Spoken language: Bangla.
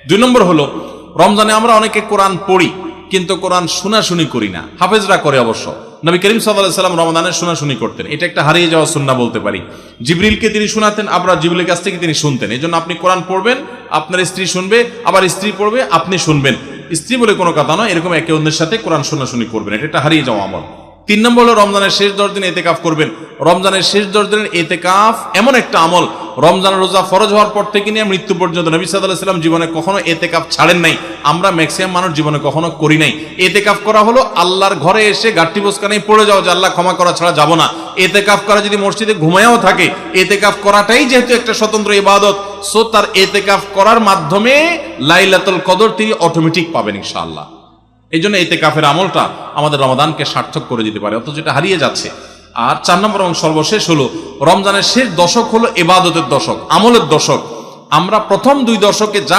দুই নম্বর হলো, রমজানে আমরা অনেকে কোরআন পড়ি কিন্তু কোরআন শোনাশুনি করি না। হাফেজরা করে অবশ্য। নবী করিম সাল্লাল্লাহু আলাইহি সাল্লাম রমজানে শোনাশুনি করতেন, এটা একটা হারিয়ে যাওয়া সুন্নাহ বলতে পারি। জিবরিলকে তিনি শোনাতেন, আবার জিবরিলের কাছ থেকে তিনি শুনতেন। এই জন্য আপনি কোরআন পড়বেন, আপনার স্ত্রী শুনবে, আবার স্ত্রী পড়বে, আপনি শুনবেন। স্ত্রী বলে কোনো কথা নয়, এরকম একে অন্যের সাথে কোরআন শোনাশুনি করবেন, এটা একটা হারিয়ে যাওয়া আমল। তিন নম্বর হলো, রমজানের শেষ 10 দিন এতেকাফ করবেন। রমজানের শেষ 10 দিনের এতেকাফ এমন একটা আমল, রমজানের রোজা ফরজ হওয়ার পর থেকে নিয়ে মৃত্যু পর্যন্ত নবী সাল্লাল্লাহু আলাইহি ওয়াসাল্লাম জীবনে কখনো এতেকাফ ছাড়েন নাই। আমরা ম্যাক্সিমাম মানুষ জীবনে কখনো করি নাই। এতেকাফ করা হলো আল্লাহর ঘরে এসে গাঁটটি বোসকা নেই পড়ে যাও যে আল্লাহ ক্ষমা করা ছাড়া যাব না। এতেকাফ করা যদি মসজিদে ঘুমায়াও থাকে, এতেকাফ করাটাই যেহেতু একটা স্বতন্ত্র ইবাদত, সো তার এতেকাফ করার মাধ্যমে লাইলাতুল কদর তিনি অটোমেটিক পাবেন ইনশাআল্লাহ। এই জন্য এতেকাফের আমলটা আমাদের রমাদানকে সার্থক করে দিতে পারে, অথচ এটা হারিয়ে যাচ্ছে। আর 4 নম্বর এবং সর্বশেষ হলো, রমজানের শেষ দশক হলো ইবাদতের দশক, আমলের দশক। আমরা প্রথম 2 দশকে যা